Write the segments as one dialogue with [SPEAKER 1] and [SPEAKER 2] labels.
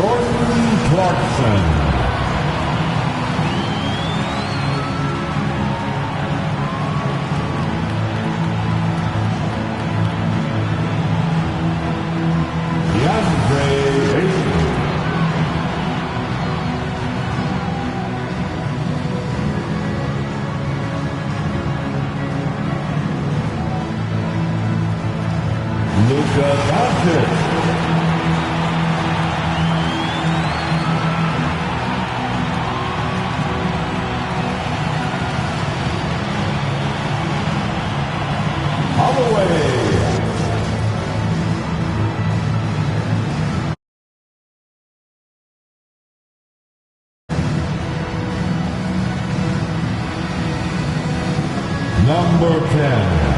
[SPEAKER 1] Clarkson. Number 10.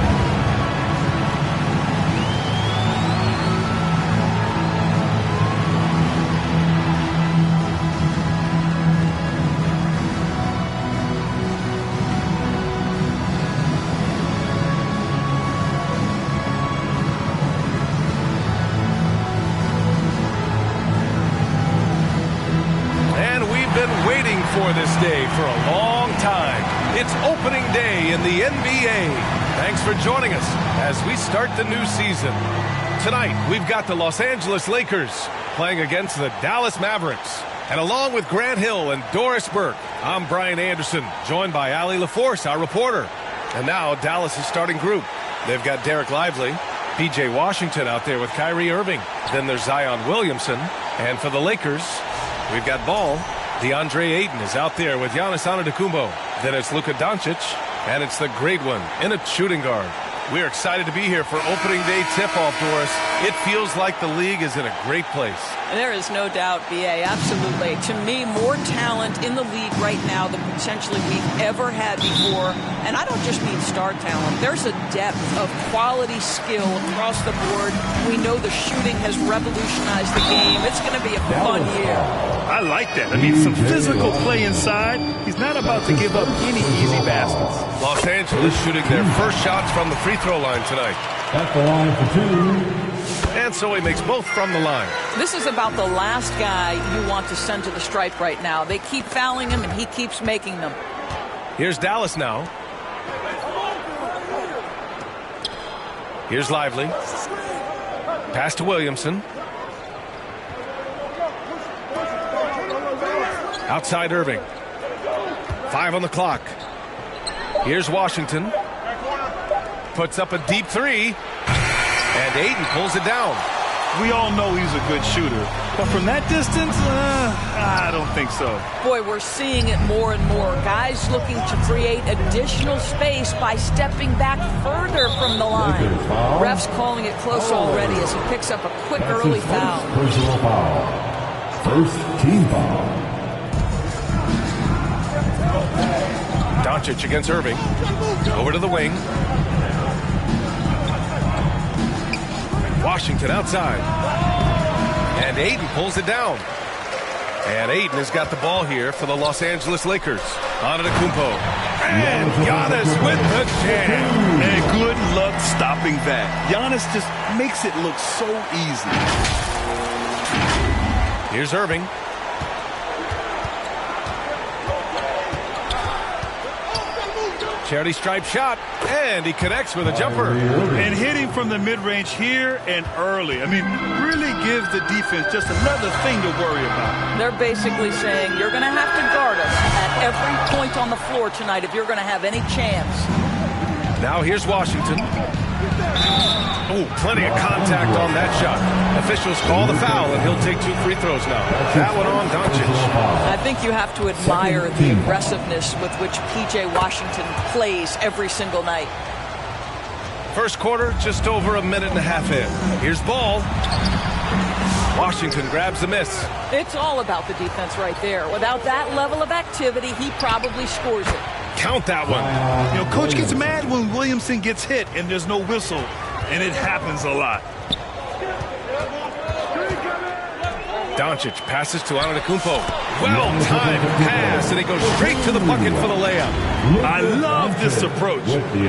[SPEAKER 2] And we've been waiting for this day for a long time. It's opening day in the NBA. Thanks for joining us as we start the new season. Tonight, we've got the Los Angeles Lakers playing against the Dallas Mavericks. And along with Grant Hill and Doris Burke, I'm Brian Anderson, joined by Allie LaForce, our reporter. And now, Dallas' starting group. They've got Derek Lively, P.J. Washington out there with Kyrie Irving. Then there's Zion Williamson. And for the Lakers, we've got Ball. DeAndre Ayton is out there with Giannis Antetokounmpo. Then it's Luka Doncic, and it's the great one in a shooting guard. We're excited to be here for opening day tip-off, Doris. It feels like the league is in a great place.
[SPEAKER 3] There is no doubt, B.A., absolutely. To me, more talent in the league right now than potentially we've ever had before. And I don't just mean star talent. There's a depth of quality skill across the board. We know the shooting has revolutionized the game. It's going to be a fun year.
[SPEAKER 4] I like that. I mean, some physical play inside. He's not about to give up any easy baskets.
[SPEAKER 2] Los Angeles shooting their first shots from the free throw line tonight.
[SPEAKER 1] At the line for two.
[SPEAKER 2] And so he makes both from the line.
[SPEAKER 3] This is about the last guy you want to send to the stripe right now. They keep fouling him, and he keeps making them.
[SPEAKER 2] Here's Dallas now. Here's Lively. Pass to Williamson. Outside Irving. 5 on the clock. Here's Washington. Puts up a deep three. And Ayton pulls it down.
[SPEAKER 4] We all know he's a good shooter. But from that distance, I don't think so.
[SPEAKER 3] Boy, we're seeing it more and more. Guys looking to create additional space by stepping back further from the line. Refs calling it close already as he picks up a quick early foul.
[SPEAKER 1] Personal foul. First team foul.
[SPEAKER 2] Doncic against Irving. Over to the wing. Washington outside. And Ayton pulls it down. And Ayton has got the ball here for the Los Angeles Lakers. Antetokounmpo. And Giannis with the jam.
[SPEAKER 4] And good luck stopping that. Giannis just makes it look so easy.
[SPEAKER 2] Here's Irving. Charity stripe shot, and he connects with a jumper.
[SPEAKER 4] And hitting from the mid-range here and early. I mean, really gives the defense just another thing to worry about.
[SPEAKER 3] They're basically saying you're going to have to guard us at every point on the floor tonight if you're going to have any chance.
[SPEAKER 2] Now here's Washington. Oh, plenty of contact on that shot. Officials call the foul, and he'll take 2 free throws now. That one on Doncic.
[SPEAKER 3] I think you have to admire the aggressiveness with which P.J. Washington plays every single night.
[SPEAKER 2] First quarter, just over a minute and a half in. Here's Ball. Washington grabs the miss.
[SPEAKER 3] It's all about the defense right there. Without that level of activity, he probably scores it.
[SPEAKER 2] Count that one.
[SPEAKER 4] You know, coach gets mad when Williamson gets hit and there's no whistle, and it happens a lot.
[SPEAKER 2] Doncic passes to Antetokounmpo. Well-timed pass, and he goes straight to the bucket for the layup.
[SPEAKER 4] I love this approach.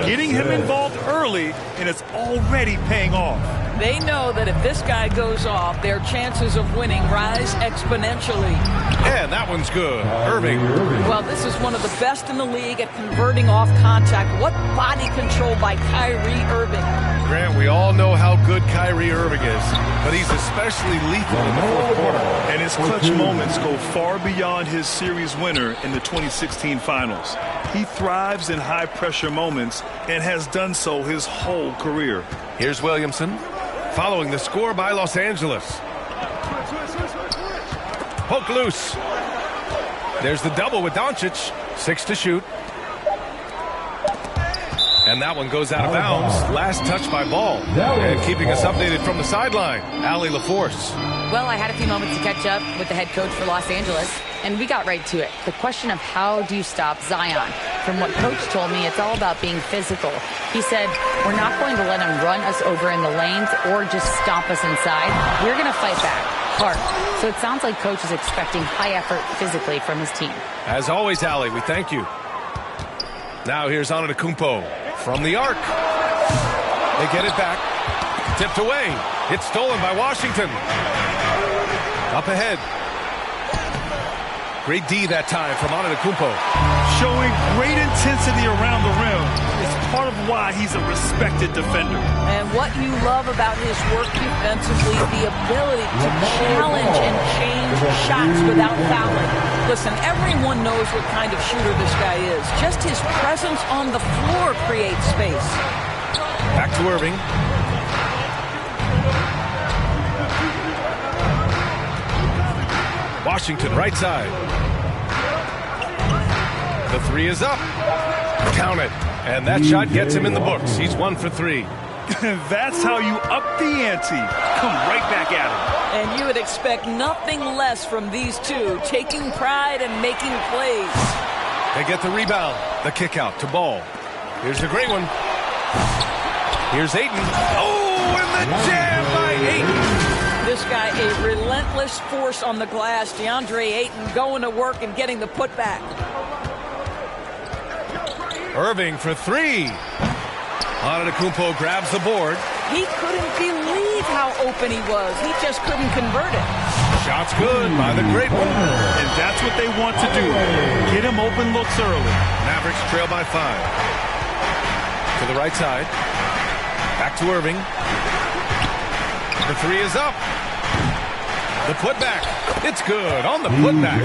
[SPEAKER 4] Getting him involved early, and it's already paying off.
[SPEAKER 3] They know that if this guy goes off, their chances of winning rise exponentially.
[SPEAKER 2] And that one's good. Irving.
[SPEAKER 3] Well, this is one of the best in the league at converting off contact. What body control by Kyrie Irving.
[SPEAKER 2] Grant, we all know how good Kyrie Irving is, but he's especially lethal in the fourth quarter.
[SPEAKER 4] And his clutch moments go far beyond his series winner in the 2016 finals. He thrives in high-pressure moments and has done so his whole career.
[SPEAKER 2] Here's Williamson, following the score by Los Angeles. Poke loose. There's the double with Doncic. 6 to shoot. And that one goes out of bounds. Last touch by Ball. And keeping us updated from the sideline, Allie LaForce.
[SPEAKER 5] Well, I had a few moments to catch up with the head coach for Los Angeles, and we got right to it. The question of how do you stop Zion? From what Coach told me, it's all about being physical. He said, we're not going to let him run us over in the lanes or just stomp us inside. We're going to fight back hard. So it sounds like Coach is expecting high effort physically from his team.
[SPEAKER 2] As always, Allie, we thank you. Now here's Antetokounmpo from the arc. They get it back. Tipped away. It's stolen by Washington. Up ahead. Great D that time from Antetokounmpo.
[SPEAKER 4] Showing great intensity around the rim. It's part of why he's a respected defender.
[SPEAKER 3] And what you love about his work defensively, the ability to challenge and change shots without fouling. Listen, everyone knows what kind of shooter this guy is. Just his presence on the floor creates space.
[SPEAKER 2] Back to Irving. Washington, right side. The three is up. Count it. And that shot gets him in the books. He's 1 for 3.
[SPEAKER 4] That's how you up the ante. Come right back at him.
[SPEAKER 3] And you would expect nothing less from these two, taking pride and making plays.
[SPEAKER 2] They get the rebound. The kick out to Ball. Here's the great one. Here's Ayton. Oh, and the jam by Ayton.
[SPEAKER 3] This guy, a relentless force on the glass. DeAndre Ayton going to work and getting the putback.
[SPEAKER 2] Irving for 3. Antetokounmpo grabs the board.
[SPEAKER 3] He couldn't believe how open he was. He just couldn't convert it.
[SPEAKER 2] Shot's good by the great one.
[SPEAKER 4] And that's what they want to do. Get him open looks early.
[SPEAKER 2] Mavericks trail by 5. To the right side. Back to Irving. The 3 is up. The putback. It's good on the putback.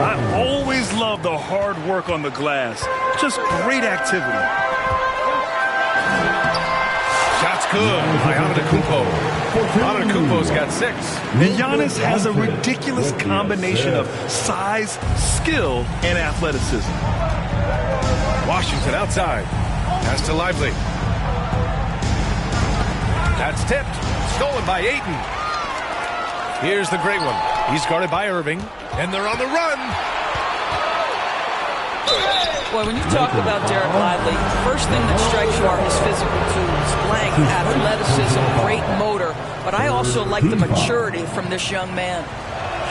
[SPEAKER 4] I always love the hard work on the glass. Just great activity.
[SPEAKER 2] Shot's good by Antetokounmpo. Antetokounmpo's got 6.
[SPEAKER 4] And Giannis has a ridiculous combination of size, skill, and athleticism.
[SPEAKER 2] Washington outside. Pass to Lively. That's tipped. Stolen by Ayton. Here's the great one. He's guarded by Irving. And they're on the run.
[SPEAKER 3] Boy, when you talk about Derek Lively, the first thing that strikes you are his physical tools. Length, athleticism, great motor. But I also like the maturity from this young man.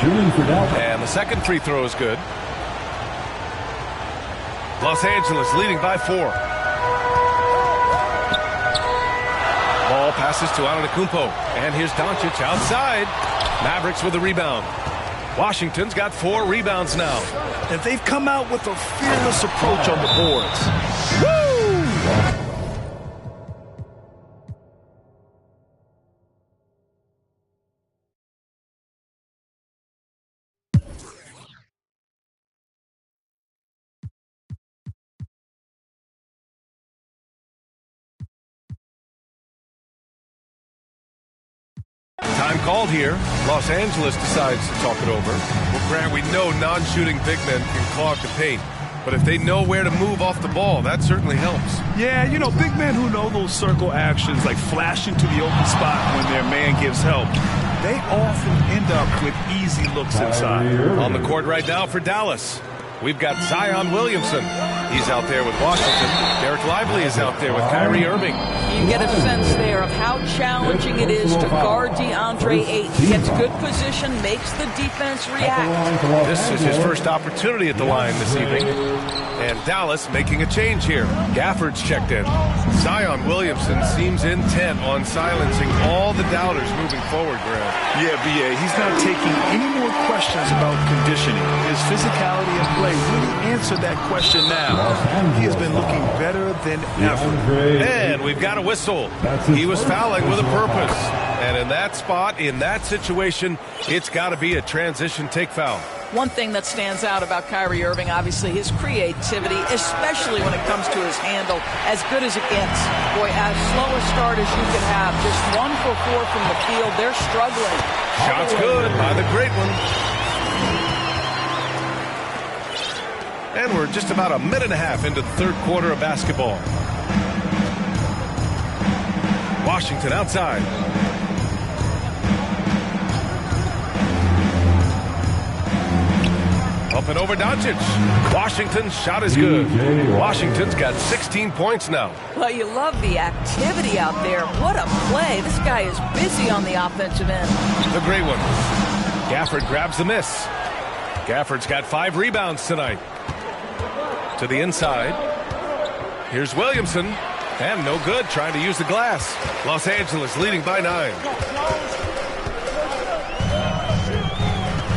[SPEAKER 2] And the second free throw is good. Los Angeles leading by 4. Ball passes to Antetokounmpo. And here's Doncic outside. Mavericks with the rebound. Washington's got 4 rebounds now.
[SPEAKER 4] And they've come out with a fearless approach on the boards. Woo!
[SPEAKER 2] Time called here. Los Angeles decides to talk it over. Well, Grant, we know non-shooting big men can clog the paint. But if they know where to move off the ball, that certainly helps.
[SPEAKER 4] Yeah, you know, big men who know those circle actions, like flashing to the open spot when their man gives help, they often end up with easy looks inside.
[SPEAKER 2] On the court right now for Dallas, we've got Zion Williamson. He's out there with Washington. Derek Lively is out there with Kyrie Irving.
[SPEAKER 3] You get a sense there of how challenging it is to guard DeAndre Ayton. Gets good position, makes the defense react.
[SPEAKER 2] This is his first opportunity at the line this evening. And Dallas making a change here. Gafford's checked in. Zion Williamson seems intent on silencing all the doubters moving forward, Graham.
[SPEAKER 4] Yeah, B.A., he's not taking any more questions about conditioning. His physicality and play really answered that question now. He has been looking better than ever.
[SPEAKER 2] And we've got a whistle. He was fouling with a purpose. And in that spot, in that situation, it's got to be a transition take foul.
[SPEAKER 3] One thing that stands out about Kyrie Irving, obviously, his creativity, especially when it comes to his handle, as good as it gets. Boy, as slow a start as you can have. Just 1 for 4 from the field. They're struggling.
[SPEAKER 2] Shots good by the great one. And we're just about a minute and a half into the third quarter of basketball. Washington outside. Up and over Doncic. Washington's shot is good. Washington's got 16 points now.
[SPEAKER 3] Well, you love the activity out there. What a play. This guy is busy on the offensive end.
[SPEAKER 2] The great one. Gafford grabs the miss. Gafford's got 5 rebounds tonight. To the inside. Here's Williamson. And no good, trying to use the glass. Los Angeles leading by 9.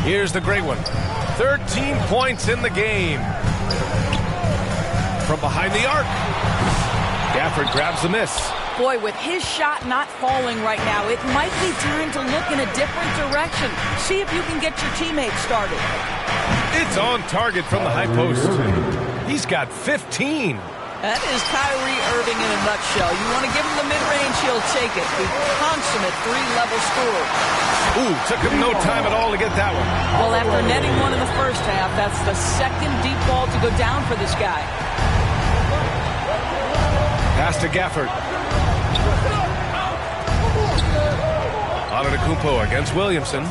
[SPEAKER 2] Here's the great one. 13 points in the game. From behind the arc. Gafford grabs the miss.
[SPEAKER 3] Boy, with his shot not falling right now, it might be time to look in a different direction. See if you can get your teammates started.
[SPEAKER 2] It's on target from the high post. He's got 15.
[SPEAKER 3] That is Kyrie Irving in a nutshell. You want to give him the mid-range, he'll take it. The consummate 3-level scorer.
[SPEAKER 2] Ooh, took him no time at all to get that one.
[SPEAKER 3] Well, after netting one in the first half, that's the second deep ball to go down for this guy.
[SPEAKER 2] Pass to Gafford. Antetokounmpo against Williamson.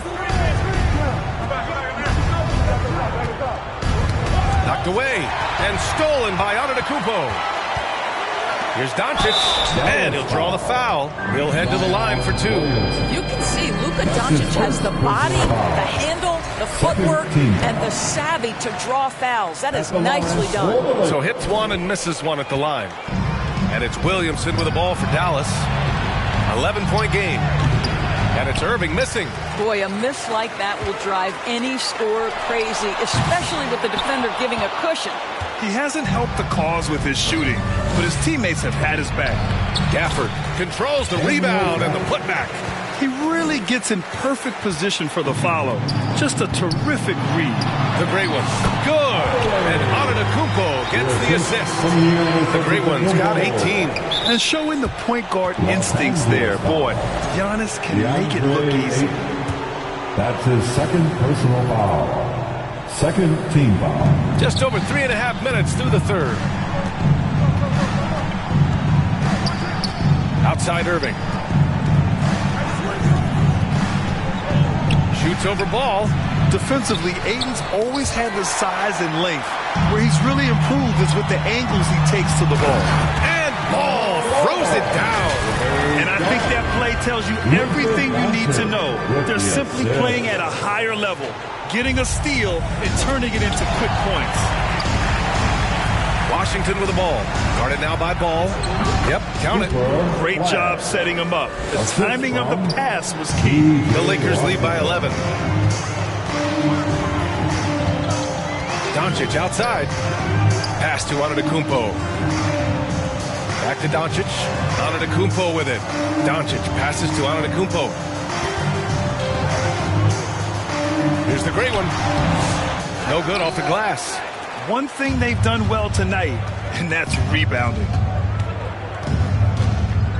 [SPEAKER 2] Knocked away and stolen by Antetokounmpo. Here's Doncic, and he'll draw the foul. He'll head to the line for 2.
[SPEAKER 3] You can see Luka Doncic has the body, the handle, the footwork, and the savvy to draw fouls. That is nicely done.
[SPEAKER 2] So hits one and misses one at the line. And it's Williamson with the ball for Dallas. 11-point game. And it's Irving missing.
[SPEAKER 3] Boy, a miss like that will drive any scorer crazy, especially with the defender giving a cushion.
[SPEAKER 4] He hasn't helped the cause with his shooting, but his teammates have had his back.
[SPEAKER 2] Gafford controls the rebound and the putback.
[SPEAKER 4] He really gets in perfect position for the follow. Just a terrific read.
[SPEAKER 2] The great one. Good. And Antetokounmpo gets the assist. The great one's got 18.
[SPEAKER 4] And showing the point guard instincts there. Boy, Giannis can make it look easy.
[SPEAKER 1] That's his second personal foul. Second team foul.
[SPEAKER 2] Just over 3.5 minutes through the third. Outside Irving. Shoots over ball.
[SPEAKER 4] Defensively, Ayton's always had the size and length. Where he's really improved is with the angles he takes to the ball.
[SPEAKER 2] And ball throws it down.
[SPEAKER 4] And I think that play tells you everything you need to know. They're simply playing at a higher level, getting a steal and turning it into quick points.
[SPEAKER 2] Washington with the ball. Guarded now by Ball. Yep, count it.
[SPEAKER 4] Great job setting him up. The timing of the pass was key.
[SPEAKER 2] The Lakers lead by 11. Doncic outside. Pass to Antetokounmpo. Back to Doncic. Antetokounmpo with it. Doncic passes to Antetokounmpo. Here's the great one. No good off the glass.
[SPEAKER 4] One thing they've done well tonight, and that's rebounding.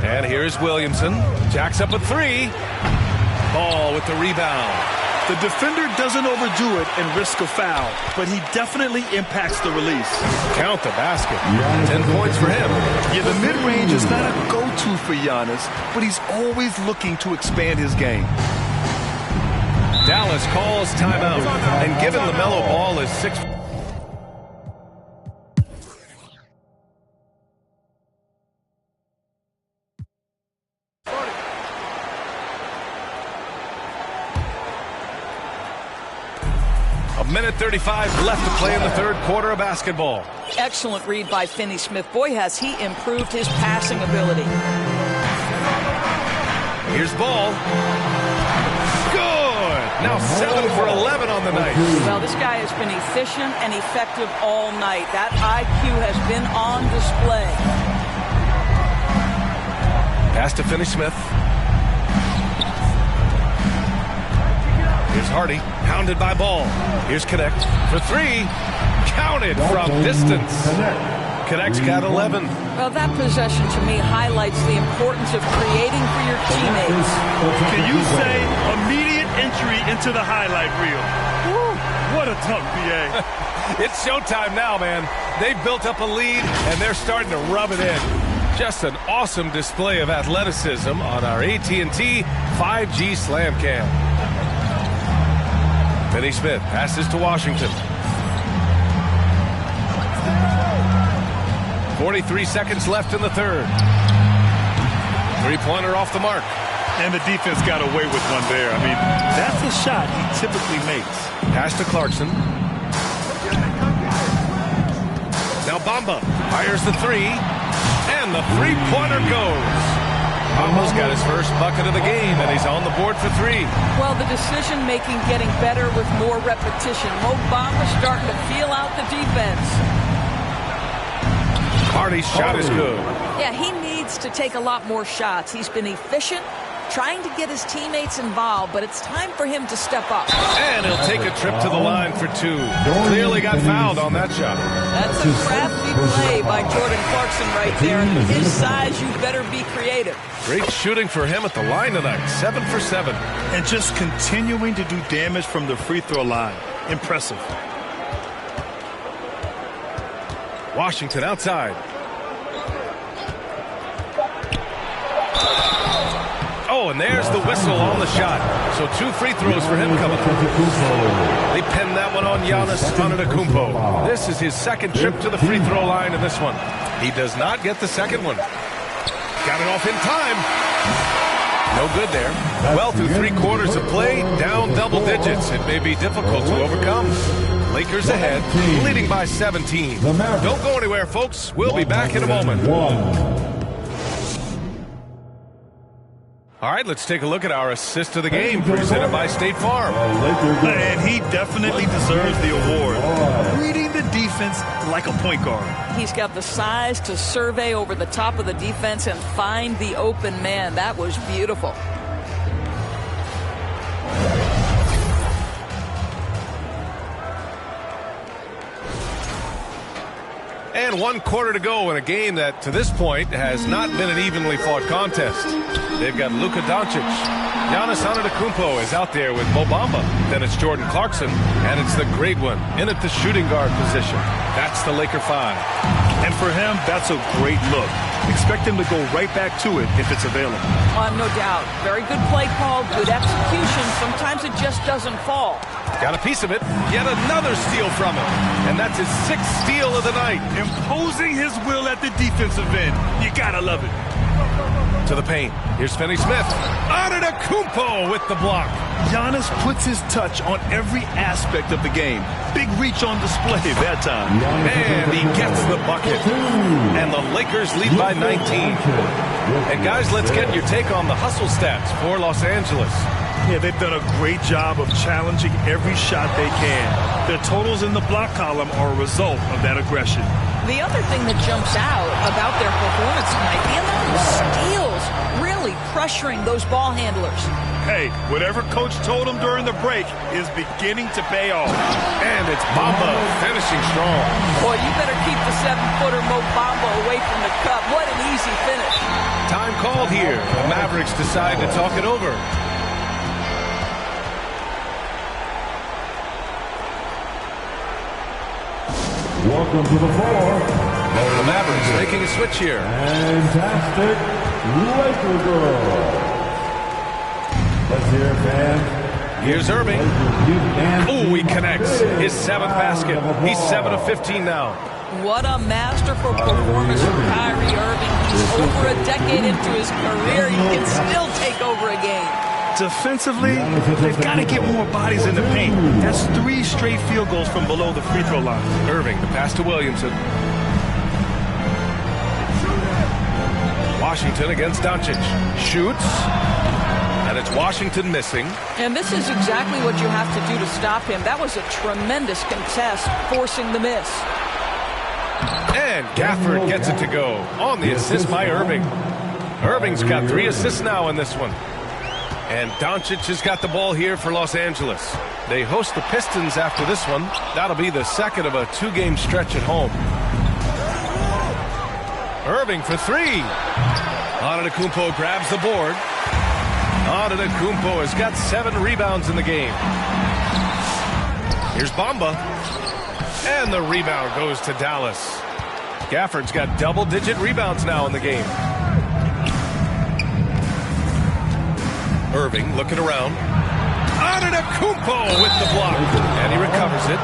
[SPEAKER 2] And here's Williamson. Jacks up a 3. Ball with the rebound.
[SPEAKER 4] The defender doesn't overdo it and risk a foul, but he definitely impacts the release.
[SPEAKER 2] Count the basket. 10 points for him.
[SPEAKER 4] Yeah, the mid-range is not a go-to for Giannis, but he's always looking to expand his game.
[SPEAKER 2] Dallas calls timeout, and given LaMelo Ball is 6. minute 35 left to play in the third quarter of basketball.
[SPEAKER 3] Excellent read by Finney Smith. Boy, has he improved his passing ability.
[SPEAKER 2] Here's ball. Good. Now 7 for 11 on the night.
[SPEAKER 3] Well, this guy has been efficient and effective all night. That IQ has been on display.
[SPEAKER 2] Pass to Finney Smith. Here's Hardy, pounded by Ball. Here's Connect for three. Counted from distance. Connect's got 11.
[SPEAKER 3] Well, that possession to me highlights the importance of creating for your teammates.
[SPEAKER 4] Can you say immediate entry into the highlight reel? Woo, what a dunk, BA.
[SPEAKER 2] It's showtime now, man. They've built up a lead, and they're starting to rub it in. Just an awesome display of athleticism on our AT&T 5G Slam Cam. Finney Smith passes to Washington. 43 seconds left in the third. Three-pointer off the mark.
[SPEAKER 4] And the defense got away with one there. I mean, that's a shot he typically makes.
[SPEAKER 2] Pass to Clarkson. Now Bamba fires the three. And the three-pointer goes. Bamba's got his first bucket of the game, and he's on the board for three.
[SPEAKER 3] Well, the decision-making getting better with more repetition. Mo Bamba's starting to feel out the defense.
[SPEAKER 2] Hardy's shot is good.
[SPEAKER 3] Yeah, he needs to take a lot more shots. He's been efficient, trying to get his teammates involved, but it's time for him to step up.
[SPEAKER 2] And he'll take a trip to the line for two. Clearly got fouled on that shot.
[SPEAKER 3] That's a crafty play by Jordan Clarkson right there. And at his size, you better be creative.
[SPEAKER 2] Great shooting for him at the line tonight. 7 for 7.
[SPEAKER 4] And just continuing to do damage from the free throw line. Impressive.
[SPEAKER 2] Washington outside. Oh, and there's the whistle on the shot. So 2 free throws for him coming. They pin that one on Giannis Antetokounmpo. This is his second trip to the free throw line in this one. He does not get the second one. Got it off in time. No good there. Well, through 3 quarters of play, down double digits. It may be difficult to overcome. Lakers ahead, leading by 17. Don't go anywhere, folks. We'll be back in a moment. All right, let's take a look at our assist of the game presented by State Farm.
[SPEAKER 4] And he definitely deserves the award. Reading the defense like a point guard.
[SPEAKER 3] He's got the size to survey over the top of the defense and find the open man. That was beautiful.
[SPEAKER 2] And 1 quarter to go in a game that, to this point, has not been an evenly fought contest. They've got Luka Doncic. Giannis Antetokounmpo is out there with Mo Bamba. Then it's Jordan Clarkson, and it's the great one in at the shooting guard position. That's the Laker 5.
[SPEAKER 4] And for him, that's a great look. Expect him to go right back to it if it's available.
[SPEAKER 3] No doubt. Very good play call, good execution. Sometimes it just doesn't fall.
[SPEAKER 2] Got a piece of it. Yet another steal from him. And that's his 6th steal of the night.
[SPEAKER 4] Imposing his will at the defensive end. You gotta love it.
[SPEAKER 2] To the paint. Here's Finney Smith. Antetokounmpo with the block.
[SPEAKER 4] Giannis puts his touch on every aspect of the game. Big reach on display that time.
[SPEAKER 2] And he gets the bucket. And the Lakers lead by 19. And guys, let's get your take on the hustle stats for Los Angeles.
[SPEAKER 4] Yeah, they've done a great job of challenging every shot they can. Their totals in the block column are a result of that aggression.
[SPEAKER 3] The other thing that jumps out about their performance tonight, the amount of steals, really pressuring those ball handlers.
[SPEAKER 4] Hey, whatever coach told him during the break is beginning to pay off.
[SPEAKER 2] And it's Bamba finishing strong.
[SPEAKER 3] Boy, you better keep the 7-footer Mo Bamba away from the cup. What an easy finish.
[SPEAKER 2] Time called here. The Mavericks decide to talk it over.
[SPEAKER 1] Welcome to the floor.
[SPEAKER 2] The Mavericks making a switch here.
[SPEAKER 1] Fantastic Laker girl. Let's hear it, fans.
[SPEAKER 2] Here's Irving. Oh, he connects. His 7th basket. He's 7 of 15 now.
[SPEAKER 3] What a masterful performance from Kyrie Irving. He's over a decade into his career. He can still take over a game.
[SPEAKER 4] Defensively, they've got to get more bodies in the paint. That's 3 straight field goals from below the free throw line.
[SPEAKER 2] Irving, the pass to Williamson. Washington against Doncic. Shoots. And it's Washington missing.
[SPEAKER 3] And this is exactly what you have to do to stop him. That was a tremendous contest, forcing the miss.
[SPEAKER 2] And Gafford gets it to go on the assist by Irving. Irving's got 3 assists now in this one. And Doncic has got the ball here for Los Angeles. They host the Pistons after this one. That'll be the second of a 2-game stretch at home. Irving for 3. Antetokounmpo grabs the board. Antetokounmpo has got 7 rebounds in the game. Here's Bamba. And the rebound goes to Dallas. Gafford's got double-digit rebounds now in the game. Irving looking around. Antetokounmpo with the block. And he recovers it.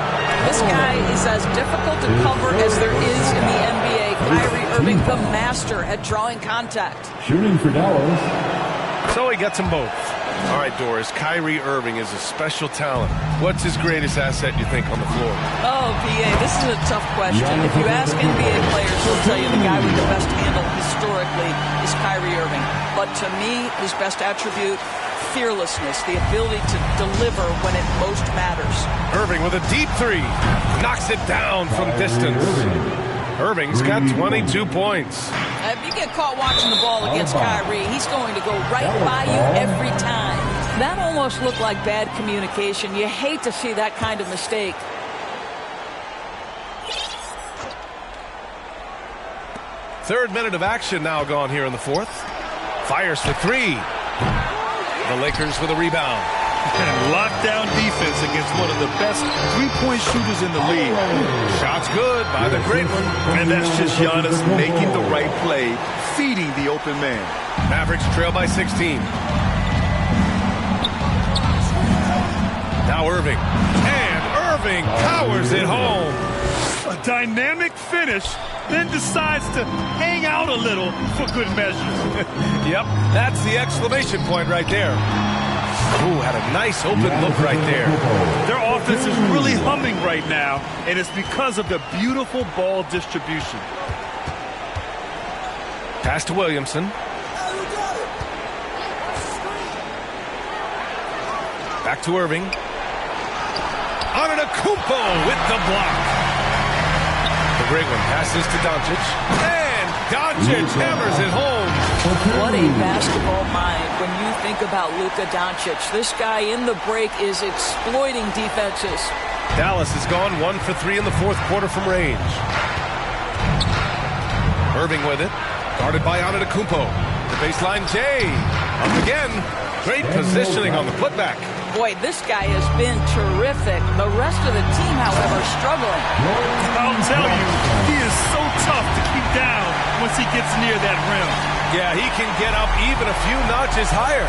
[SPEAKER 3] This guy is as difficult to cover as there is in the NBA. Kyrie Irving, the master at drawing contact.
[SPEAKER 1] Shooting for Dallas.
[SPEAKER 2] So he gets them both. All right, Doris, Kyrie Irving is a special talent. What's his greatest asset, you think, on the floor?
[SPEAKER 3] Oh, BA, this is a tough question. If you ask NBA players, they'll tell you the guy with the best handle historically is Kyrie Irving. But to me, his best attribute, fearlessness, the ability to deliver when it most matters.
[SPEAKER 2] Irving with a deep 3. Knocks it down from distance. Irving's got 22 points.
[SPEAKER 3] If you get caught watching the ball against Kyrie, he's going to go right by you every time. That almost looked like bad communication. You hate to see that kind of mistake.
[SPEAKER 2] Third minute of action now gone here in the fourth. Fires for 3. The Lakers with a rebound.
[SPEAKER 4] And lockdown defense against one of the best three-point shooters in the league.
[SPEAKER 2] Shots good by the great one.
[SPEAKER 4] And that's just Giannis making the right play, feeding the open man.
[SPEAKER 2] Mavericks trail by 16. Now Irving. And Irving powers it home.
[SPEAKER 4] A dynamic finish, then decides to hang out a little for good measure.
[SPEAKER 2] Yep, that's the exclamation point right there. Ooh, had a nice open look right there.
[SPEAKER 4] Their offense is really humming right now, and it's because of the beautiful ball distribution.
[SPEAKER 2] Pass to Williamson. Back to Irving. Antetokounmpo with the block. The great one passes to Doncic. And Doncic hammers it home.
[SPEAKER 3] What a basketball mind when you think about Luka Doncic. This guy in the break is exploiting defenses.
[SPEAKER 2] Dallas has gone 1 for 3 in the fourth quarter from range. Irving with it. Guarded by Antetokounmpo. The baseline Jay. Up again. Great positioning on the putback.
[SPEAKER 3] Boy, this guy has been terrific. The rest of the team, however, struggling.
[SPEAKER 4] I'll tell you, he is so tough to keep down once he gets near that rim.
[SPEAKER 2] Yeah, he can get up even a few notches higher.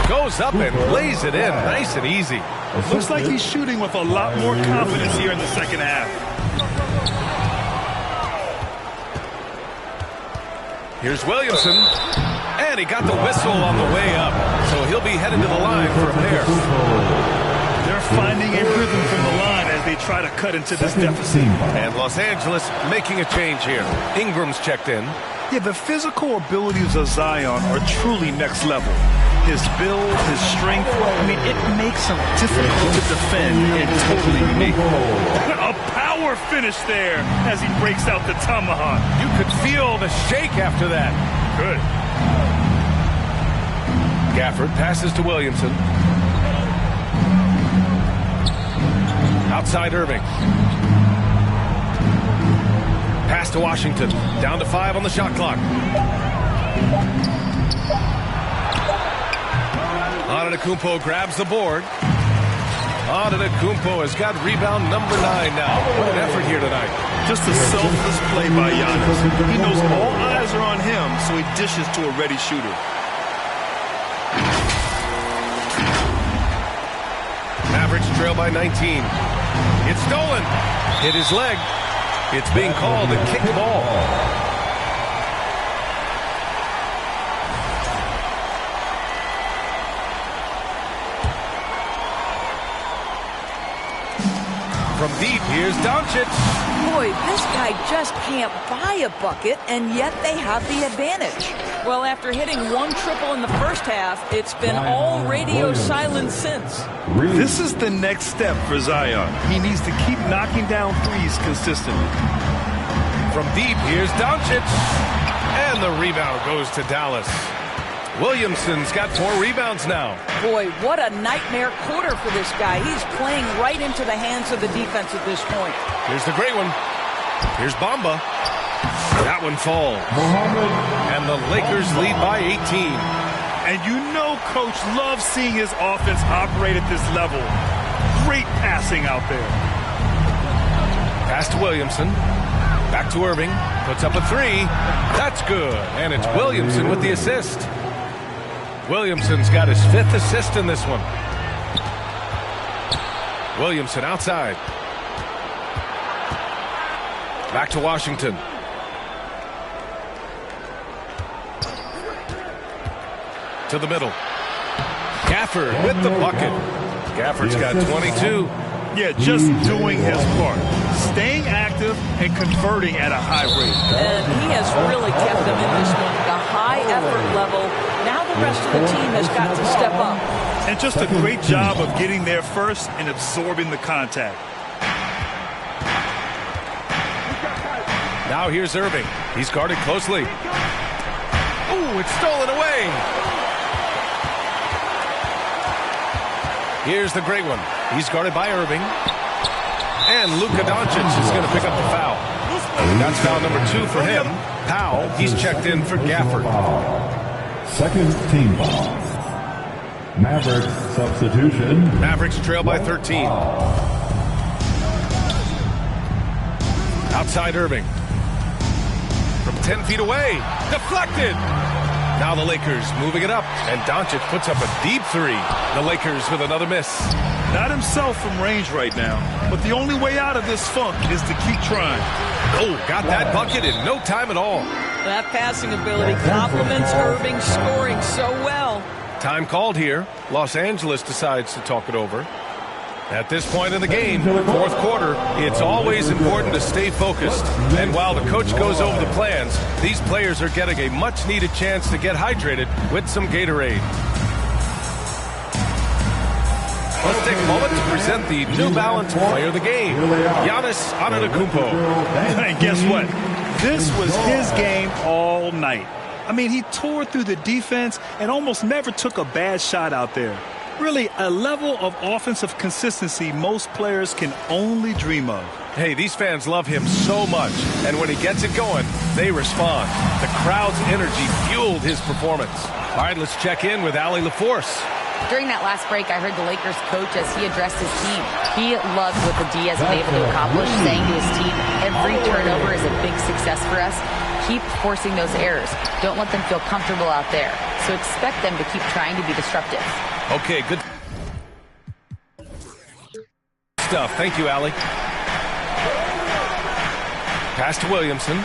[SPEAKER 2] Goes up and lays it in nice and easy.
[SPEAKER 4] Looks like he's shooting with a lot more confidence here in the second half.
[SPEAKER 2] Here's Williamson. And he got the whistle on the way up. So he'll be headed to the line for a pair.
[SPEAKER 4] They're finding a rhythm from the line as they try to cut into this deficit.
[SPEAKER 2] And Los Angeles making a change here. Ingram's checked in.
[SPEAKER 4] Yeah, the physical abilities of Zion are truly next level. His build, his strength, I mean, it makes him difficult to defend and totally unique. A power finish there as he breaks out the tomahawk.
[SPEAKER 2] You could feel the shake after that.
[SPEAKER 4] Good.
[SPEAKER 2] Gafford passes to Williamson. Outside Irving. Pass to Washington. Down to 5 on the shot clock. Antetokounmpo grabs the board. Antetokounmpo has got rebound number 9 now. What an effort here tonight.
[SPEAKER 4] Just a selfless play by Giannis. He knows all eyes are on him, so he dishes to a ready shooter.
[SPEAKER 2] Mavericks trail by 19. It's stolen. Hit his leg. It's being called a kick ball. From deep, here's Doncic.
[SPEAKER 3] Boy, this guy just can't buy a bucket, and yet they have the advantage. Well, after hitting one triple in the first half, it's been all radio silence since.
[SPEAKER 4] This is the next step for Zion. He needs to keep knocking down threes consistently.
[SPEAKER 2] From deep, here's Doncic. And the rebound goes to Dallas. Williamson's got 4 rebounds now.
[SPEAKER 3] Boy, what a nightmare quarter for this guy. He's playing right into the hands of the defense at this point.
[SPEAKER 2] Here's the great one. Here's Bamba. That one falls. And the Lakers lead by 18.
[SPEAKER 4] And you know Coach loves seeing his offense operate at this level. Great passing out there.
[SPEAKER 2] Pass to Williamson. Back to Irving. Puts up a 3. That's good. And it's Williamson with the assist. Williamson's got his 5th assist in this one. Williamson outside. Back to Washington. To the middle. Gafford with the bucket. Gafford's got 22.
[SPEAKER 4] Yeah, just doing his part. Staying active and converting at a high rate.
[SPEAKER 3] And he has really kept them in this one. The high effort level. Now the rest of the team has got to step up.
[SPEAKER 4] And just a great job of getting there first and absorbing the contact.
[SPEAKER 2] Now here's Irving. He's guarded closely. Ooh, it's stolen away. Here's the great one. He's guarded by Irving. And Luka Doncic is going to pick up the foul. That's foul number 2 for him. Powell, he's checked in for Gafford.
[SPEAKER 1] Second team foul. Mavericks substitution.
[SPEAKER 2] Mavericks trail by 13. Outside Irving. From 10 feet away. Deflected. Now the Lakers moving it up. And Doncic puts up a deep 3. The Lakers with another miss.
[SPEAKER 4] Not himself from range right now. But the only way out of this funk is to keep trying.
[SPEAKER 2] Oh, got that bucket in no time at all.
[SPEAKER 3] That passing ability complements Irving scoring so well.
[SPEAKER 2] Time called here. Los Angeles decides to talk it over. At this point in the game, 4th quarter, it's always important to stay focused. And while the coach goes over the plans, these players are getting a much-needed chance to get hydrated with some Gatorade. Let's take a moment to present the New Balance player of the game, Giannis Antetokounmpo.
[SPEAKER 4] And guess what? This was his game all night. I mean, he tore through the defense and almost never took a bad shot out there. Really, a level of offensive consistency most players can only dream of.
[SPEAKER 2] Hey, these fans love him so much, and when he gets it going, they respond. The crowd's energy fueled his performance. All right, let's check in with Allie LaForce.
[SPEAKER 5] During that last break, I heard the Lakers coach as he addressed his team. He loved what the D has been able to accomplish, saying to his team, every turnover is a big success for us. Keep forcing those errors. Don't let them feel comfortable out there. So expect them to keep trying to be disruptive.
[SPEAKER 2] Okay, good stuff. Thank you, Allie. Pass to Williamson.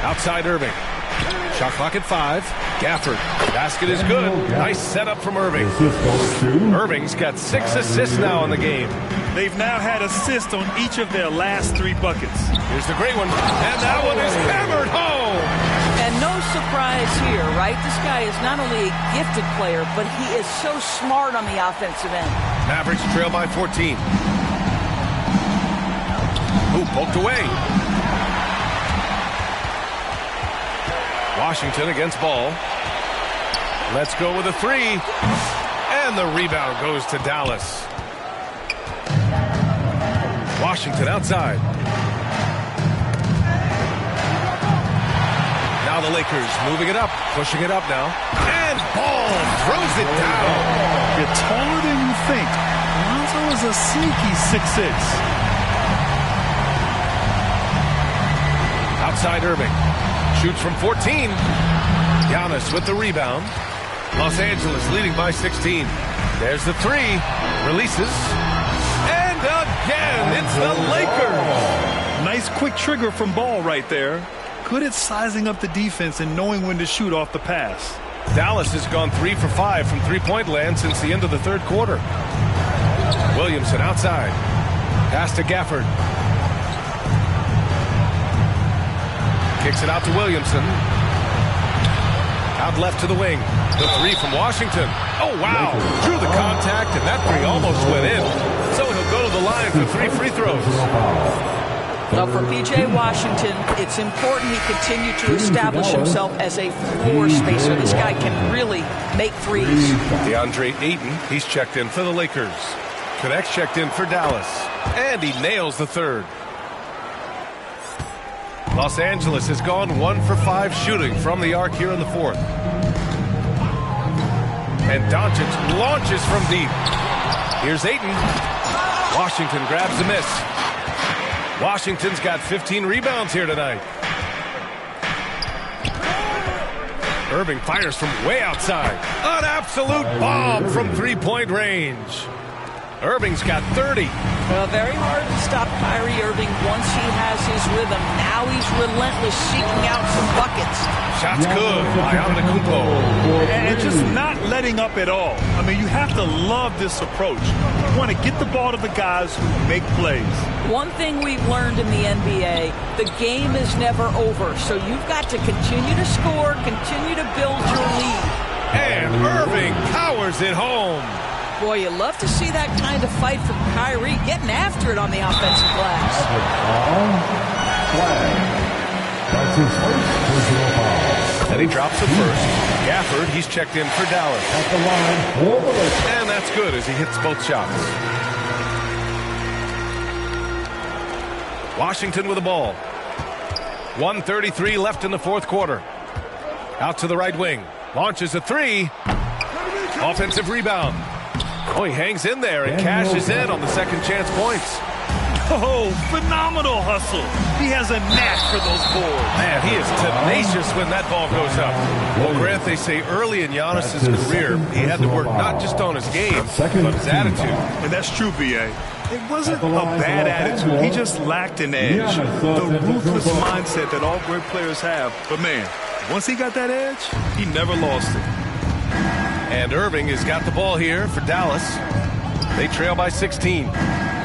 [SPEAKER 2] Outside Irving. Shot clock at 5. Gafford. Basket is good. Nice setup from Irving. Irving's got 6 assists now in the game.
[SPEAKER 4] They've now had assists on each of their last 3 buckets.
[SPEAKER 2] Here's the great one. And that one is hammered home.
[SPEAKER 3] And no surprise here, right? This guy is not only a gifted player, but he is so smart on the offensive end.
[SPEAKER 2] Mavericks trail by 14. Ooh, poked away. Washington against Ball. Let's go with a 3. And the rebound goes to Dallas. Washington outside. Now the Lakers moving it up, pushing it up now. And Ball throws it down.
[SPEAKER 4] You're taller than you think. Lonzo is a sneaky 6'6".
[SPEAKER 2] Outside Irving. Shoots from 14. Giannis with the rebound. Los Angeles leading by 16. There's the 3. Releases. And again, it's the Lakers.
[SPEAKER 4] Nice quick trigger from Ball right there. Good at sizing up the defense and knowing when to shoot off the pass.
[SPEAKER 2] Dallas has gone 3 for 5 from three-point land since the end of the third quarter. Williamson outside. Pass to Gafford. Kicks it out to Williamson. Out left to the wing. The three from Washington. Oh, wow. Drew the contact, and that three almost went in. So he'll go to the line for 3 free throws.
[SPEAKER 3] Well, for P.J. Washington, it's important he continue to establish himself as a floor spacer. This guy can really make threes.
[SPEAKER 2] DeAndre Ayton, he's checked in for the Lakers. Connects checked in for Dallas. And he nails the third. Los Angeles has gone 1 for 5 shooting from the arc here in the fourth. And Doncic launches from deep. Here's Ayton. Washington grabs the miss. Washington's got 15 rebounds here tonight. Irving fires from way outside. An absolute bomb from three-point range. Irving's got 30.
[SPEAKER 3] Well, very hard to stop Kyrie Irving once he has his rhythm. Now he's relentless, seeking out some buckets.
[SPEAKER 2] Shot's good by Antetokounmpo.
[SPEAKER 4] And just not letting up at all. I mean, you have to love this approach. You want to get the ball to the guys who make plays.
[SPEAKER 3] One thing we've learned in the NBA, the game is never over. So you've got to continue to score, continue to build your lead.
[SPEAKER 2] And Irving powers it home.
[SPEAKER 3] Boy, you love to see that kind of fight from Kyrie, getting after it on the offensive glass.
[SPEAKER 1] That's his first personal foul.
[SPEAKER 2] And he drops it first. Gafford, he's checked in for Dallas.
[SPEAKER 1] At the line for the Lakers.
[SPEAKER 2] And that's good as he hits both shots. Washington with the ball. 1:33 left in the fourth quarter. Out to the right wing. Launches a three. Offensive rebound. Oh, he hangs in there and cashes in on the second chance points.
[SPEAKER 4] Oh, phenomenal hustle. He has a knack for those boards.
[SPEAKER 2] Man, he is tenacious when that ball goes up. Well, Grant, they say early in Giannis's career, he had to work not just on his game, but his attitude.
[SPEAKER 4] And that's true, B.A. It wasn't a bad attitude. He just lacked an edge. The ruthless mindset that all great players have. But, man, once he got that edge, he never lost it.
[SPEAKER 2] And Irving has got the ball here for Dallas. They trail by 16.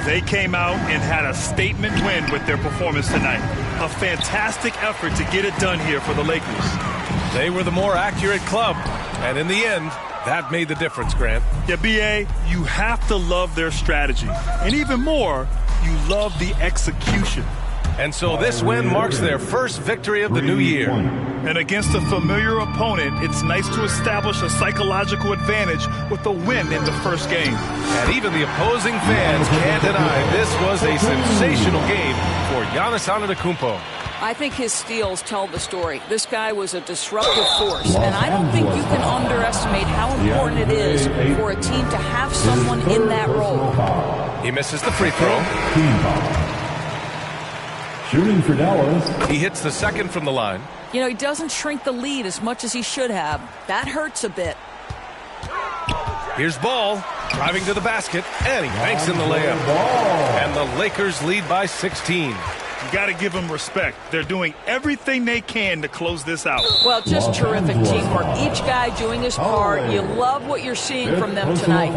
[SPEAKER 4] They came out and had a statement win with their performance tonight. A fantastic effort to get it done here for the Lakers.
[SPEAKER 2] They were the more accurate club. And in the end, that made the difference, Grant.
[SPEAKER 4] Yeah, B.A., you have to love their strategy. And even more, you love the execution.
[SPEAKER 2] And so this win marks their first victory of the new year.
[SPEAKER 4] And against a familiar opponent, it's nice to establish a psychological advantage with a win in the first game.
[SPEAKER 2] And even the opposing fans can't deny this was a sensational game for Giannis Antetokounmpo.
[SPEAKER 3] I think his steals tell the story. This guy was a disruptive force, and I don't think you can underestimate how important it is for a team to have someone in that role.
[SPEAKER 2] He misses the free throw.
[SPEAKER 1] Shooting for Dallas.
[SPEAKER 2] He hits the second from the line.
[SPEAKER 3] You know, he doesn't shrink the lead as much as he should have. That hurts a bit.
[SPEAKER 2] Here's Ball, driving to the basket, and he banks in the layup. And the Lakers lead by 16.
[SPEAKER 4] You got to give them respect. They're doing everything they can to close this out.
[SPEAKER 3] Well, just terrific teamwork. Each guy doing his part. You love what you're seeing from them tonight.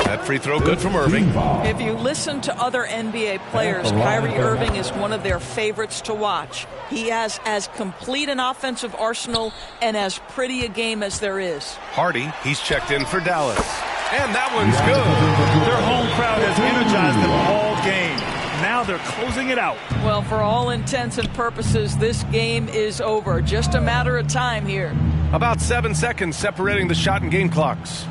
[SPEAKER 2] That free throw good from Irving.
[SPEAKER 3] If you listen to other NBA players, Kyrie Irving is one of their favorites to watch. He has as complete an offensive arsenal and as pretty a game as there is.
[SPEAKER 2] Hardy, he's checked in for Dallas. And that one's good.
[SPEAKER 4] Their home crowd has energized them all game. Now they're closing it out.
[SPEAKER 3] Well, for all intents and purposes, this game is over. Just a matter of time here.
[SPEAKER 2] About 7 seconds separating the shot and game clocks.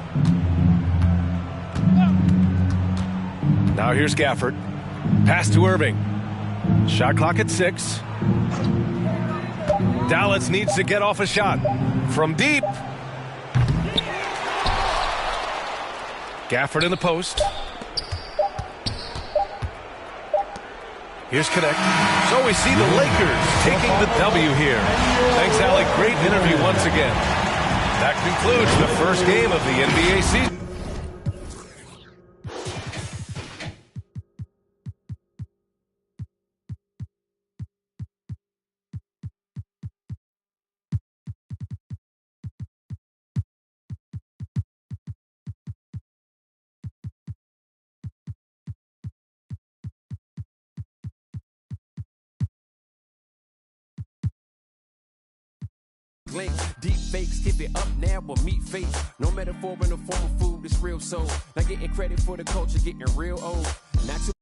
[SPEAKER 2] Now here's Gafford. Pass to Irving. Shot clock at 6. Dallas needs to get off a shot. From deep. Gafford in the post. Here's Connect. So we see the Lakers taking the W here. Thanks, Alec. Great interview once again. That concludes the first game of the NBA season.
[SPEAKER 6] links. Deep fakes, skip it up now or meet face. No metaphor in the form of food, it's real soul. Not getting credit for the culture, getting real old. Not too